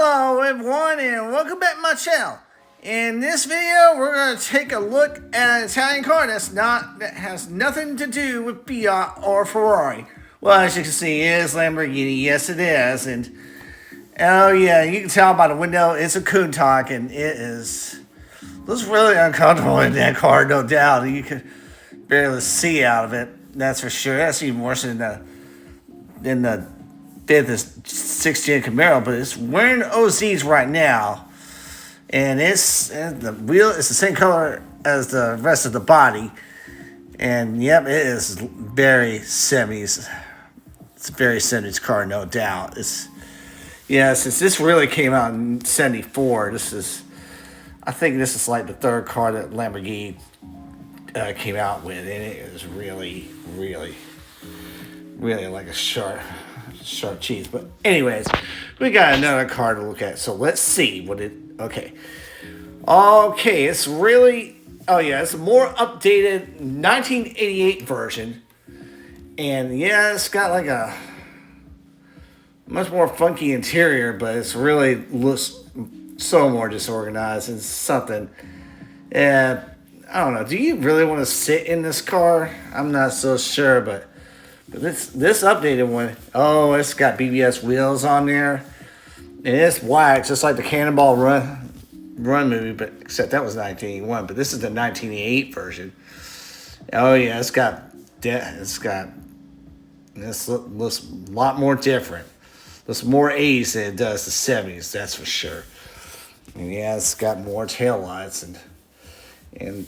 Hello everyone and welcome back to my channel. In this video we're going to take a look at an Italian car that has nothing to do with Fiat or Ferrari. Well, as you can see, it is Lamborghini. Yes, it is. And oh yeah, you can tell by the window it's a Countach, and looks really uncomfortable in that car, no doubt. You can barely see out of it. That's for sure. That's even worse than the fifth is 6th gen Camaro, but it's wearing OZs right now, and the wheel is the same color as the rest of the body, and yep, it is very 70s. It's a very 70s car, no doubt. Since this really came out in '74, I think this is like the third car that Lamborghini came out with, and it is really, really, really like a sharp cheese. But anyways, we got another car to look at, so let's see what it okay it's really it's a more updated 1988 version, and yeah, it's got like a much more funky interior, but it's really looks so more disorganized and something. And I don't know, do you really want to sit in this car? I'm not so sure, but this updated one, it's got BBS wheels on there, and it's wax, just like the Cannonball Run movie, but except that was 1981. But this is the 1988 version. Oh yeah, this looks a lot more different. Looks more 80s than it does the 70s. That's for sure. And yeah, it's got more taillights and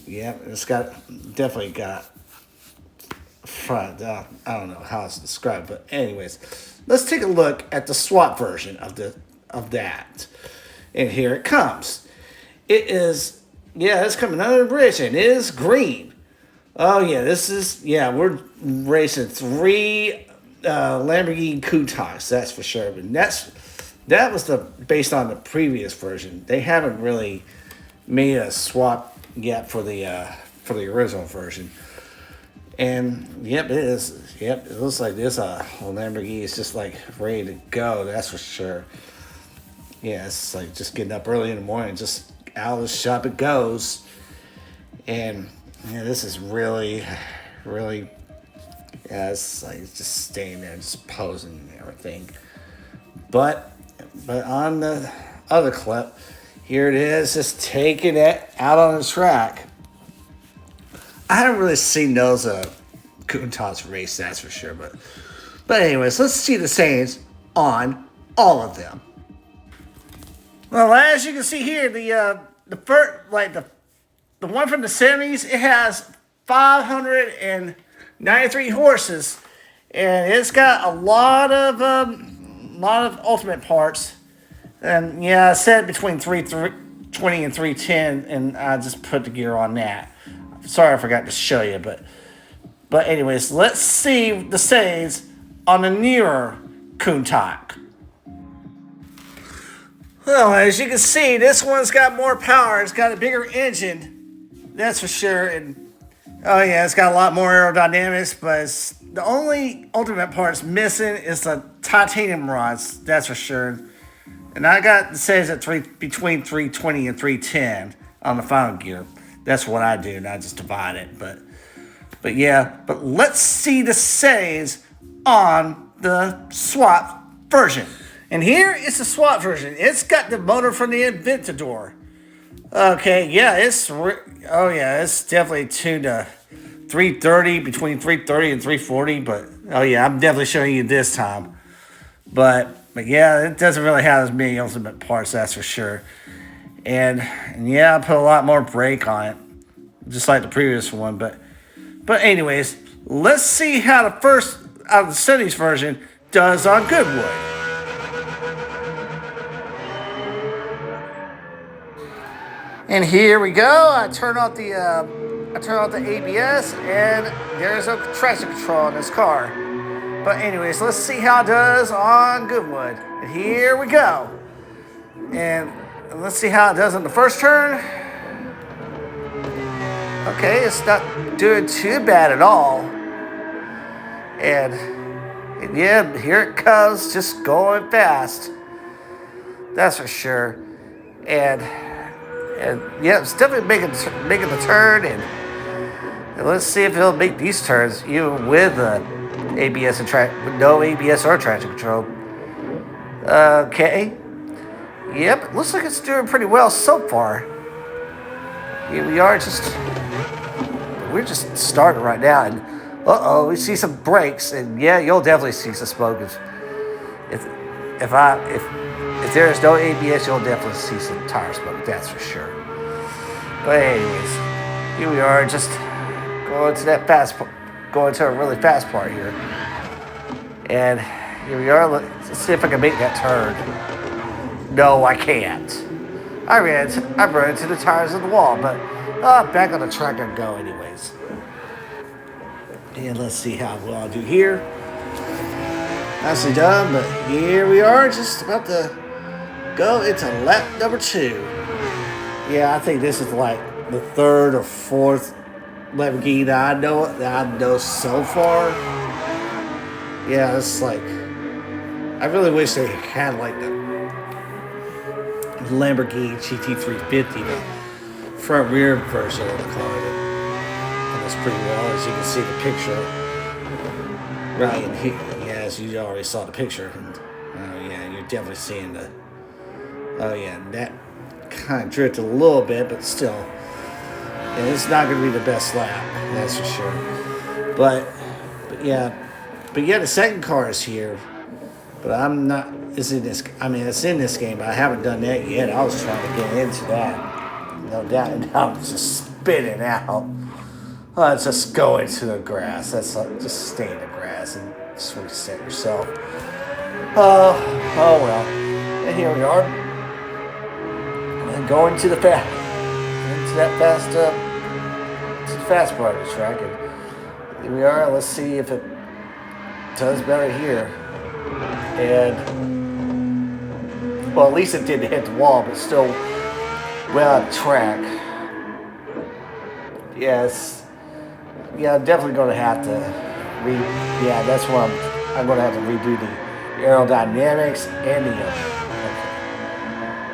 yeah, it's definitely got front. I don't know how it's described, but anyways, let's take a look at the swap version of that. And here it comes. It's coming under the bridge, and it is green. Oh yeah, we're racing 3 Lamborghini Countachs, that's for sure. But that was based on the previous version. They haven't really made a swap yet for the original version. And yep, it is. Yep, it looks like this Lamborghini is just like ready to go. That's for sure. Yeah, it's like just getting up early in the morning, just out of the shop it goes. And yeah, this is really, really. Yeah, it's like just staying there, just posing and everything. But on the other clip, here it is, just taking it out on the track. I haven't really seen those Countachs race, that's for sure. But anyways, let's see the sayings on all of them. Well, as you can see here, the one from the 70s, it has 593 horses, and it's got a lot of ultimate parts. And yeah, I said between 320 and 310, and I just put the gear on that. Sorry, I forgot to show you, but anyways, let's see the sayings on the newer Countach. Well, as you can see, this one's got more power. It's got a bigger engine, that's for sure. And oh yeah, it's got a lot more aerodynamics, but the only ultimate parts missing is the titanium rods, that's for sure. And I got the sayings at between 320 and 310 on the final gear. That's what I do, and I just divide it. But let's see the sayings on the swap version. And here is the swap version. It's got the motor from the Aventador. Okay, yeah, it's definitely tuned to 330, between 330 and 340. But oh yeah, I'm definitely showing you this time. But yeah, it doesn't really have as many ultimate parts, that's for sure. And yeah, I put a lot more brake on it, just like the previous one. But anyways, let's see how the first out of the 70s version does on Goodwood. And here we go. I turn off the ABS, and there's no traction control in this car. But anyways, let's see how it does on Goodwood. And here we go. And let's see how it does on the first turn. Okay, it's not doing too bad at all. And yeah, here it comes, just going fast. That's for sure. And yeah, it's definitely making the turn, and let's see if he'll make these turns even with ABS and with no ABS or traction control. Okay. Yep, looks like it's doing pretty well so far. Here we are, we're just starting right now, and we see some brakes, and yeah, you'll definitely see some smoke. If if there is no ABS, you'll definitely see some tire smoke. That's for sure. But anyways, here we are, just going to a really fast part here, and here we are. Let's see if I can make that turn. No, I can't. I ran into the tires of the wall, but back on the track I go anyways. And let's see how well I'll do here. Nicely done, but here we are, just about to go into lap number 2. Yeah, I think this is like the 3rd or 4th Lamborghini that I know so far. Yeah, it's like, I really wish they had like the Lamborghini GT350, the front rear version of the car. And that's pretty well, as you can see the picture right in here. Yeah, as you already saw the picture. And, oh yeah, you're definitely seeing the. Oh yeah, that kind of drifted a little bit, but still, yeah, it's not going to be the best lap, that's for sure. But yeah, the second car is here. But I'm not. It's in this game, but I haven't done that yet. I was trying to get into that. No doubt, and I'm just spinning out. Let's just go into the grass. That's just stay in the grass and just reset yourself. Oh well. And here we are. And going to the fast part of the track. And here we are. Let's see if it does better here. And well, at least it didn't hit the wall, but still well on track. Yes. Yeah, I'm definitely going to have to that's where I'm going to have to redo the aerodynamics and the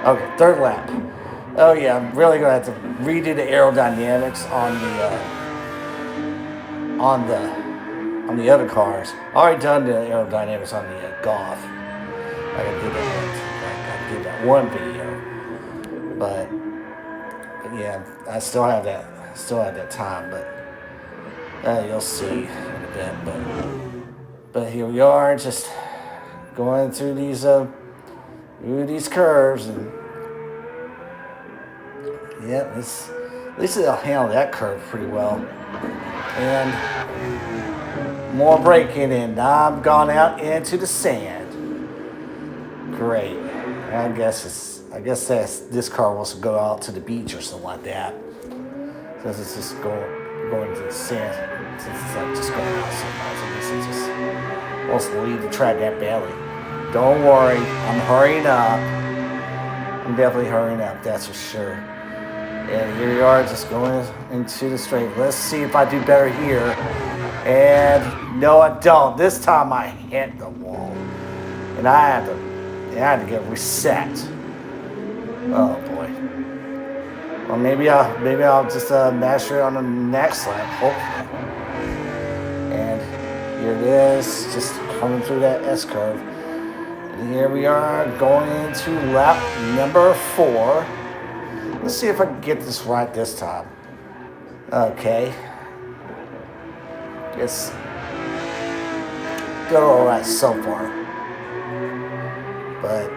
okay, 3rd lap. Oh yeah, I'm really going to have to redo the aerodynamics on the other cars. I already done the aerodynamics on the Golf. I did that one video, but yeah, I still have that time, but you'll see in a bit. But here we are, just going through these curves, and yeah, at least it'll handle that curve pretty well. And more braking, and I'm gone out into the sand. Great. I guess this car wants to go out to the beach or something like that. Because it's just going to the sand. Since it's like just going out sometimes. I guess it just wants to leave the track that badly. Don't worry, I'm hurrying up. I'm definitely hurrying up, that's for sure. And here we are, just going into the straight. Let's see if I do better here. And no, I don't. This time I hit the wall, and I had to get reset. Oh boy. Well, maybe I'll just master it on the next lap, hopefully. And here it is, just coming through that S curve. And here we are going into lap number 4. Let's see if I can get this right this time. Okay. It's going all right so far. But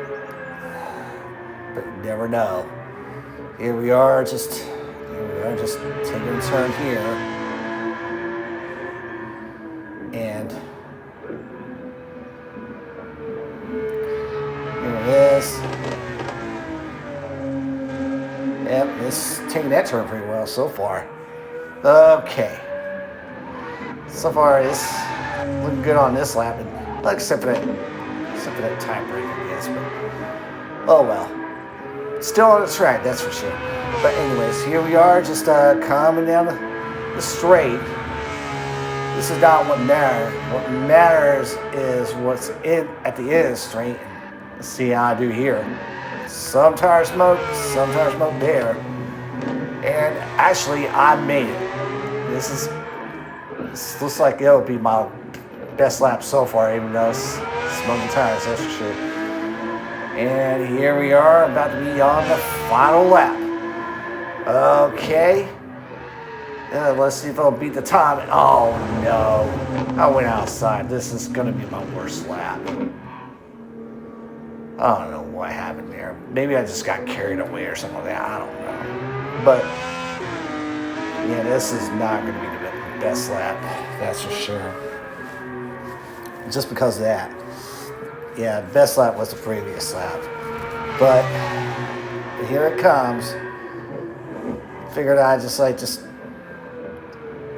you never know. Here we are, just taking a turn here. And here it is. Yep, it's taking that turn pretty well so far. Okay. So far, it's looking good on this lap, and except for that time break, I guess. But oh well, still on the track, that's for sure. But anyways, here we are, just coming down the straight. This is not what matters. What matters is what's in at the end of the straight. Let's see how I do here. some tire smoke there. And actually, I made it. This looks like it'll be my best lap so far, even though it's smoking tires, that's for sure. And here we are, about to be on the final lap. Okay. Let's see if I'll beat the time. Oh no, I went outside. This is gonna be my worst lap. I don't know what happened there. Maybe I just got carried away or something like that. I don't know. But yeah, this is not gonna be the best lap, that's for sure. Just because of that. Yeah, best lap was the previous lap. But here it comes. Figured I'd just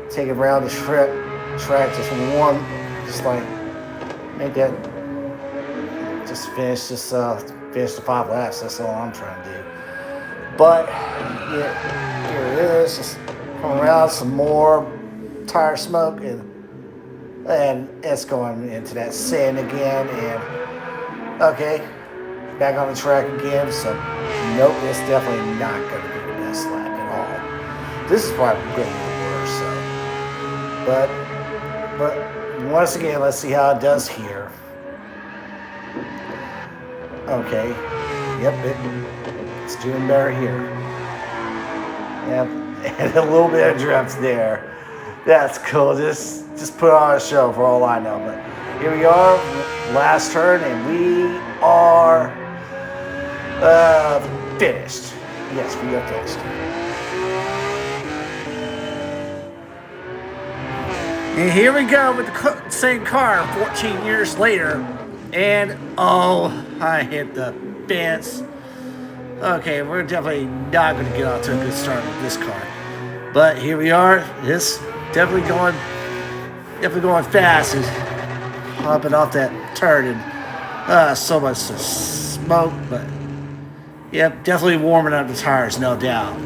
take it around the track, just warm, just like make that, just finish the 5 laps. That's all I'm trying to do. But yeah, here it is, just come around, some more tire smoke, and it's going into that sand again. And okay, back on the track again. So nope, it's definitely not going to be the best lap at all. This is probably going to be the worst. So. But once again, let's see how it does here. Okay. Yep, it's doing better here. Yep, and a little bit of drift there. That's cool. Just put on a show for all I know. But here we are, last turn, and we are finished. Yes, we are finished. And here we go with the same car 14 years later. And oh, I hit the fence. Okay, we're definitely not going to get off to a good start with this car. But here we are. It's definitely going fast and hopping off that turn. And so much smoke. But yep, definitely warming up the tires, no doubt.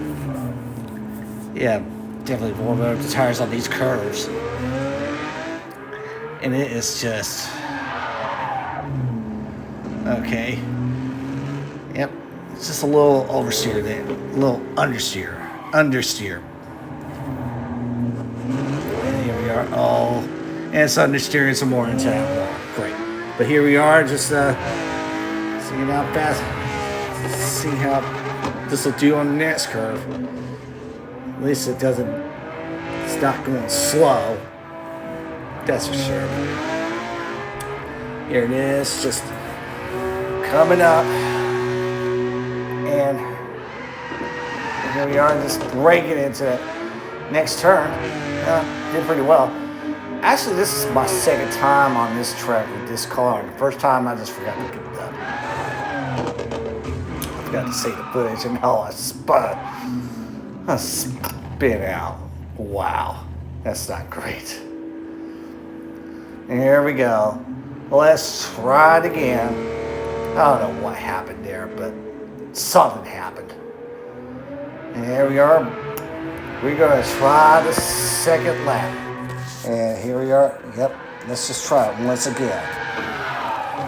Yeah, definitely warming up the tires on these curves. And it is just okay. Yep, it's just a little oversteer there, a little understeer. And here we are. Oh, and it's understeering some more into that wall. Great. But here we are, just seeing how fast, see how this will do on the next curve. At least it's not going slow. That's for sure. Here it is, just coming up. And here we are, just breaking into that next turn. Did pretty well. Actually, this is my second time on this track with this car. The first time I just forgot to pick it up. I forgot to save the footage, and I spit out. Wow, that's not great. And here we go. Let's try it again. I don't know what happened there, but something happened. And here we are. We're going to try the second lap. And here we are. Yep, let's just try it once again.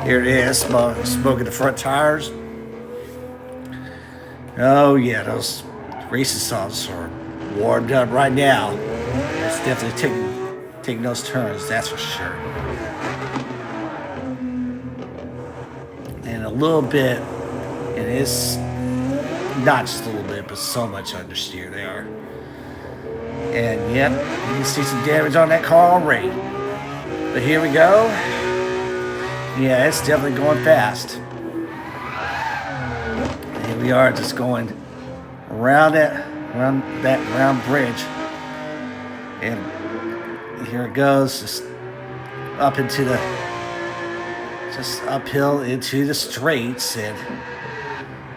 Here it is, smoking the front tires. Oh yeah, those racing songs are warmed up right now. It's definitely taking those turns, that's for sure. And a little bit, and it's not just a little bit, but so much understeer they are. And yep, you can see some damage on that car already. But here we go. Yeah, it's definitely going fast. And here we are, just going around that round bridge. And here it goes, just uphill into the straights, and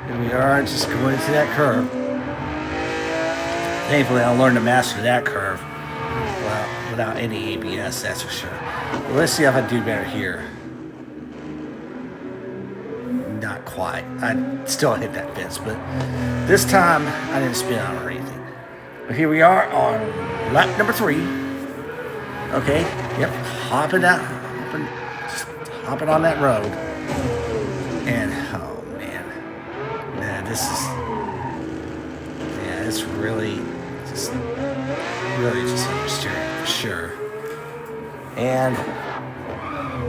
here we are, just going into that curve. Thankfully, I'll learn to master that curve without any ABS, that's for sure. But let's see if I do better here. Not quite. I still hit that fence, but this time I didn't spin out or anything. But here we are on lap number 3. Okay, yep, hopping on that road. And, oh man. this is, yeah, it's really just understeering for sure. And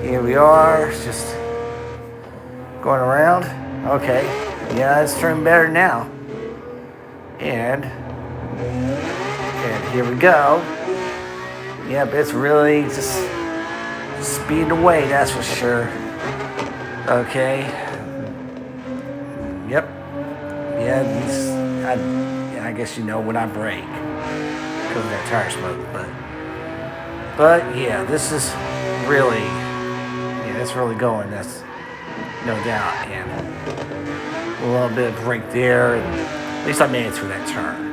here we are, just going around. Okay, yeah, it's turning better now. And here we go. Yep, it's really just speeding away, that's for sure. Okay. Yep. Yeah, I guess you know when I brake because of that tire smoke, but yeah, this is really, yeah, it's really going. That's no doubt, and a little bit of brake there, and at least I made it through that turn.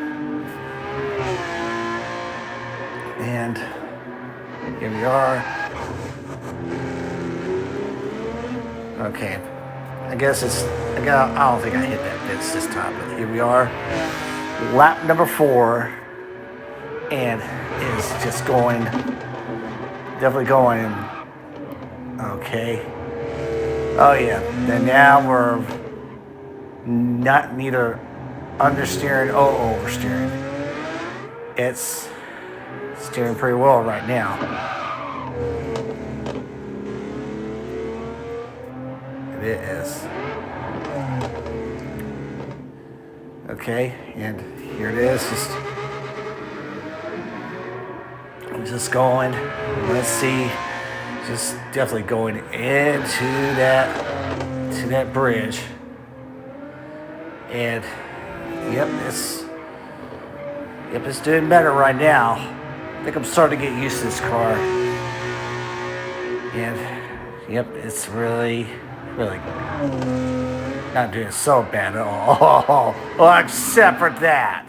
And here we are. Okay, I guess I don't think I hit that fence this time, but here we are. Lap number 4, and it's just going, definitely going. Okay. Oh yeah, then now we're not neither understeering or oversteering. It's steering pretty well right now. It is. Okay, and here it is. Just going. Let's see. Just definitely going into that bridge. And it's doing better right now. I think I'm starting to get used to this car. And it's really not doing so bad at all. Well, except for that.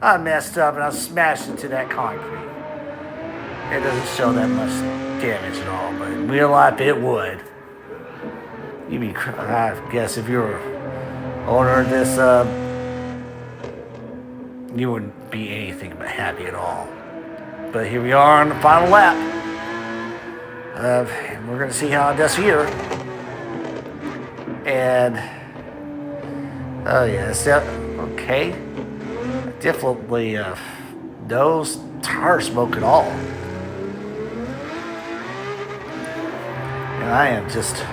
I messed up and I smashed into that concrete. It doesn't show that much damage at all, but in real life it would. I guess if you were owner of this, you wouldn't be anything but happy at all. But here we are on the final lap. And we're going to see how it does here. And, oh yeah, it's okay. Definitely no tire smoke at all. And I am just,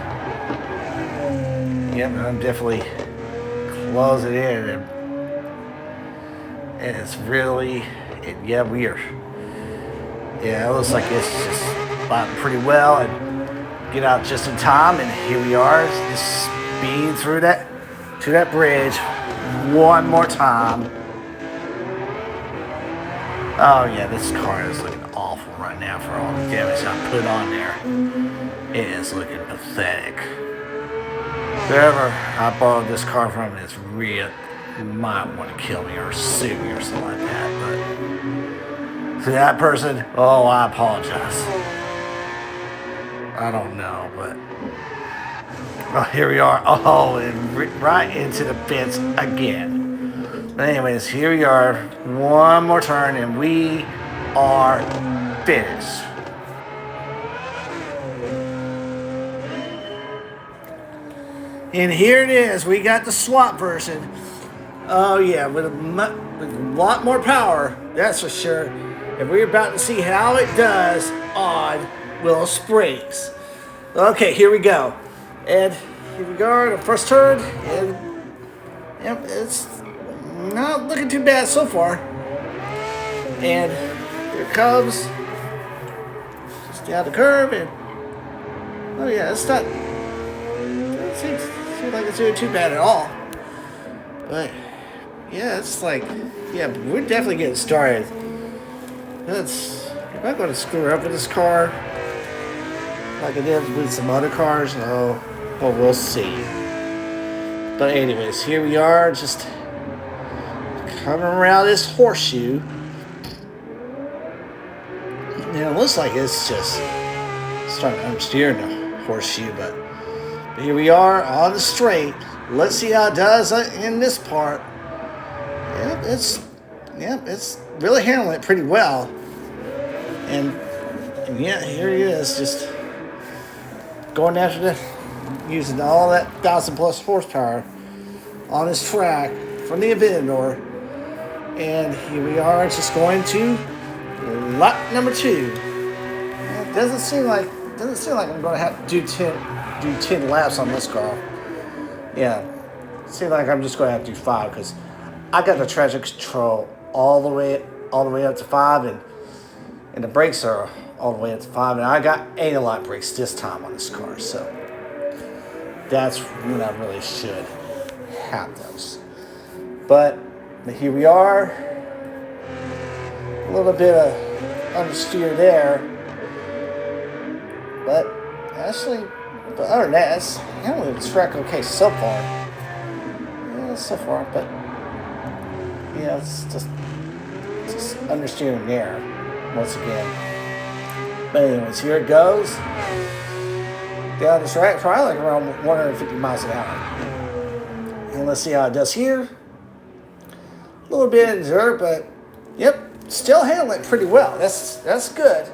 I'm definitely closing in. And it's really, weird. Yeah, it looks like it's just spotting pretty well and get out just in time. And here we are, just speeding through that bridge one more time. Oh yeah, this car is looking awful right now for all the damage I put on there. It is looking pathetic. Whoever I borrowed this car from is real. Might want to kill me or sue me or something like that. But to that person, oh, I apologize. I don't know, but here we are. Oh, and right into the fence again. But anyways, here we are. One more turn, and we are finished. And here it is. We got the swap version. Oh yeah, with a lot more power, that's for sure. And we're about to see how it does on Willow Springs. Okay, here we go. And here we go, the first turn. And it's not looking too bad so far. And here it comes. Just down the curve. And oh yeah, it's not. It seems like it's doing too bad at all. But yeah, it's like, we're definitely getting started. Am I going to screw up with this car like I did with some other cars? Oh, well, we'll see. But anyways, here we are, just coming around this horseshoe. Now, it looks like it's just starting to understeer the horseshoe, but here we are on the straight. Let's see how it does in this part. It's really handling it pretty well. And here he is, just going after using all that 1,000+ horsepower on this track from the Aventador. And here we are, just going to lap number 2. It doesn't seem like I'm going to have to do 10 laps on this car. Yeah, it seems like I'm just going to have to do 5 because I got the traction control all the way up to 5, and the brakes are all the way up to 5, and I got analog brakes this time on this car, so that's when I really should have those. But here we are, a little bit of understeer there, but actually, other than that, it's handling the track okay so far. Yeah, so far, but yeah, it's just understeering there once again. But anyways, here it goes. Down the track, probably like around 150 miles an hour. And let's see how it does here. A little bit in dirt, but yep, still handling it pretty well. That's good.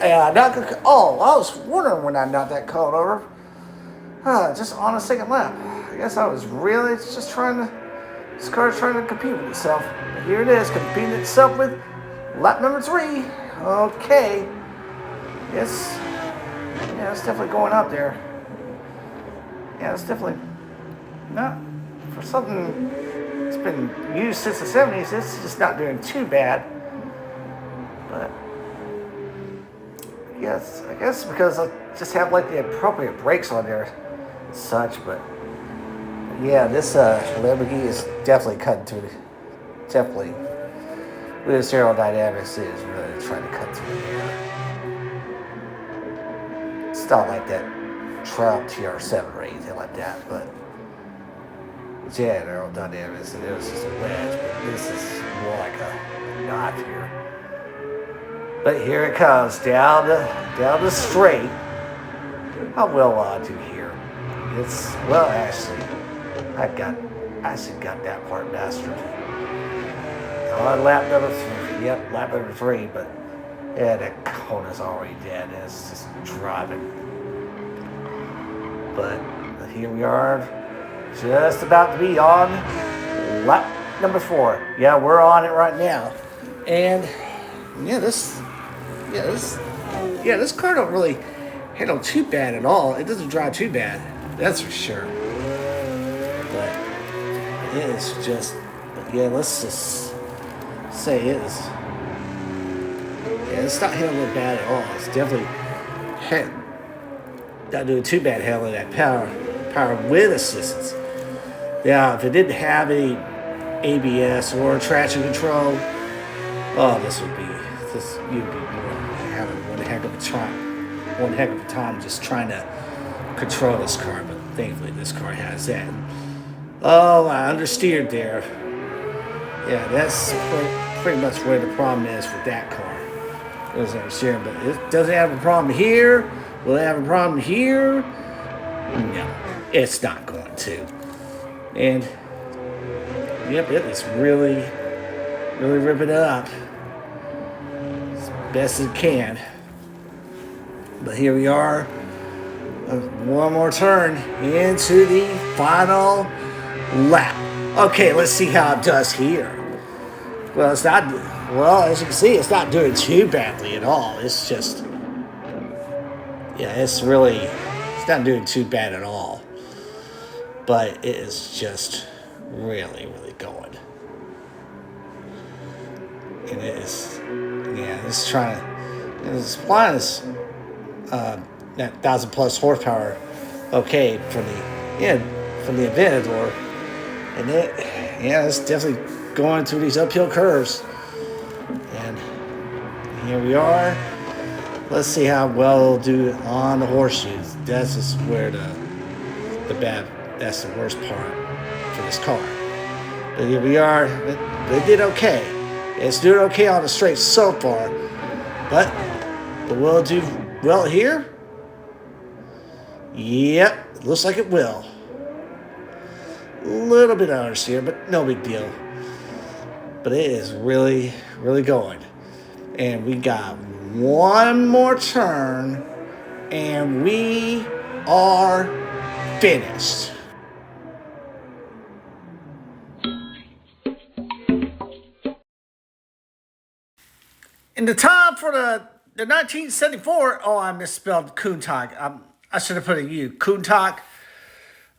And I was wondering when I knocked that cone over. Just on a second lap. I guess I was really just this car's trying to compete with itself. But here it is, competing itself with lap number 3. Okay. It's definitely going up there. Yeah, it's definitely not for something that's been used since the 70s. It's just not doing too bad. But yes, I guess because I just have like the appropriate brakes on there and such. But yeah, this Lamborghini is definitely cutting through. Definitely. With its aerodynamics, it is really trying to cut through the air. It's not like that Trout TR7 or anything like that, but yeah, aerodynamics, and it was just a wedge, but this is more like a knot here. But here it comes, down the straight. How well will I do here? Actually, I got that part mastered. On lap number 3. Yep, lap number 3, but yeah, that cone is already dead. It's just driving. But here we are, just about to be on lap number 4. Yeah, we're on it right now. And this car don't really handle too bad at all. It doesn't drive too bad, that's for sure. But it is just, let's just say it's not handling bad at all. It's definitely not doing too bad handling that power with assistance. Yeah, if it didn't have any ABS or traction control, you'd be having one heck of a time just trying to control this car. But thankfully, this car has that. Oh, I understeered there. Yeah, that's pretty much where the problem is with that car. It was understeering, but it doesn't have a problem here. Will it have a problem here? No, it's not going to. And yep, it is really ripping it up as best it can. But here we are, one more turn into the final lap. Okay, let's see how it does here. Well, as you can see, it's not doing too badly at all. It's just, it's not doing too bad at all. But it is just really going. And it's supplying us that 1,000+ horsepower, okay, from the Aventador. And it's definitely going through these uphill curves. And here we are. Let's see how well it'll do on the horseshoes. That's just where that's the worst part for this car. But here we are. They did okay. It's doing okay on the straight so far. But will it do well here? Yep, looks like it will. A little bit understeer, but no big deal. But it is really going. And we got one more turn, and we are finished. In the time for the 1974, oh, I misspelled Countach. I should have put a U. Countach.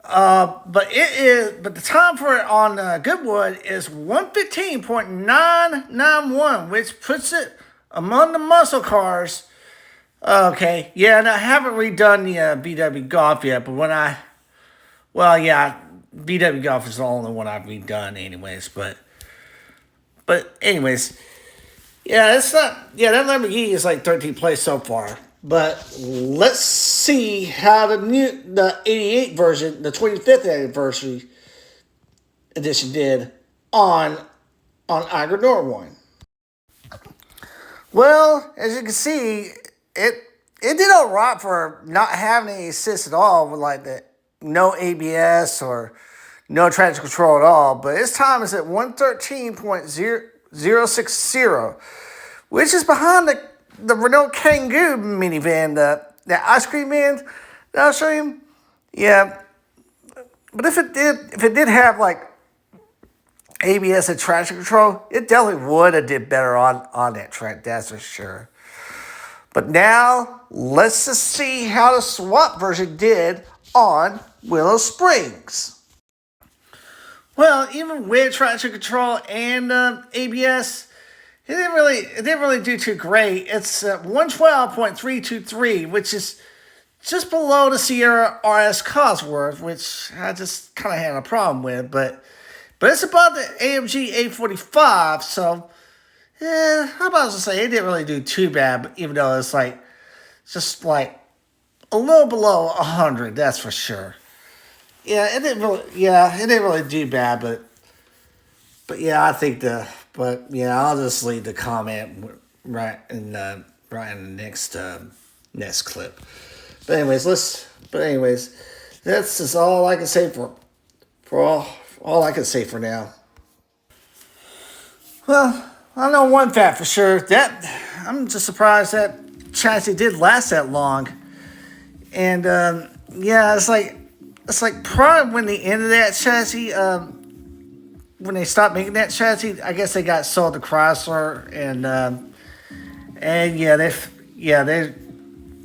But the time for it on Goodwood is 115.991, which puts it among the muscle cars. Okay, yeah, and I haven't redone the BW Golf yet, but BW Golf is the only one I've redone, anyways. But anyways, yeah, it's not. Yeah, that Lamborghini is like 13th place so far. But let's see how the '88 version, the 25th anniversary edition, did on Igor Norwood. Well, as you can see, it did all right for not having any assist at all, with like the no ABS or no traction control at all. But its time is at 113.060, which is behind the Renault Kangoo minivan, the ice cream man that I'll show you. Yeah, but if it did have like ABS and traction control, it definitely would have did better on that track. That's for sure. But now let's just see how the swap version did on Willow Springs. Well, even with traction control and ABS, it didn't really do too great. It's 112.323, which is just below the Sierra RS Cosworth, which I just kind of had a problem with. But it's above the AMG A45, so yeah, I'm about to say it didn't really do too bad. Even though it's like just like a little below 100, that's for sure. Yeah, it didn't really do bad, but yeah, I'll just leave the comment right in the next clip. But anyways, that's just all I can say for all I can say for now. Well, I know one fact for sure, that I'm just surprised that chassis did last that long. And it's like probably when the end of that chassis, when they stopped making that chassis, I guess they got sold to Chrysler, and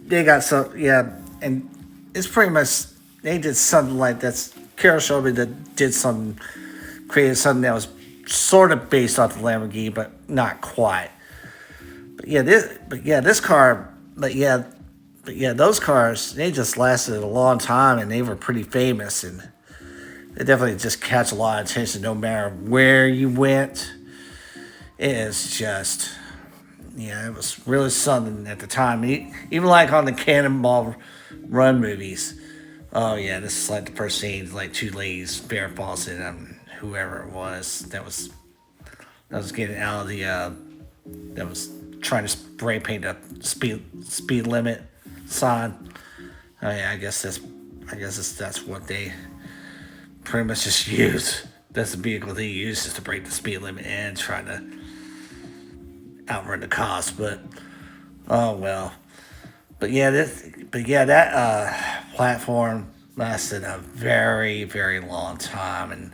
they got so, yeah, and it's pretty much, they did something like that's Carol showed me that created something that was sort of based off the Lamborghini, but not quite. Those cars, they just lasted a long time, and they were pretty famous, and they definitely just catch a lot of attention no matter where you went. It is just, it was really something at the time. Even like on the Cannonball Run movies. Oh yeah, this is like the first scene, like two ladies, Farrah Fawcett and whoever it was that was getting out of the that was trying to spray paint a speed limit sign. Oh yeah, I guess that's what they pretty much just use. That's the vehicle they use, just to break the speed limit and try to outrun the cost. But oh well. That platform lasted a very, very long time, and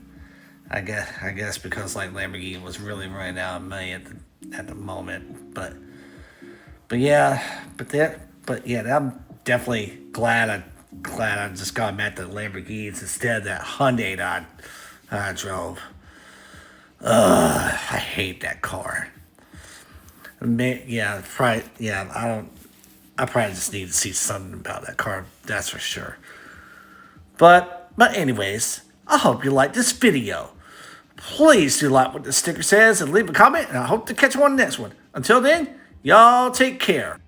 I guess because like Lamborghini was really running out of money at the moment. I'm definitely glad I just got back to Lamborghinis instead of that Hyundai that I drove. I hate that car. I probably just need to see something about that car, that's for sure. But anyways, I hope you liked this video. Please do like what the sticker says and leave a comment, and I hope to catch you on the next one. Until then, y'all take care.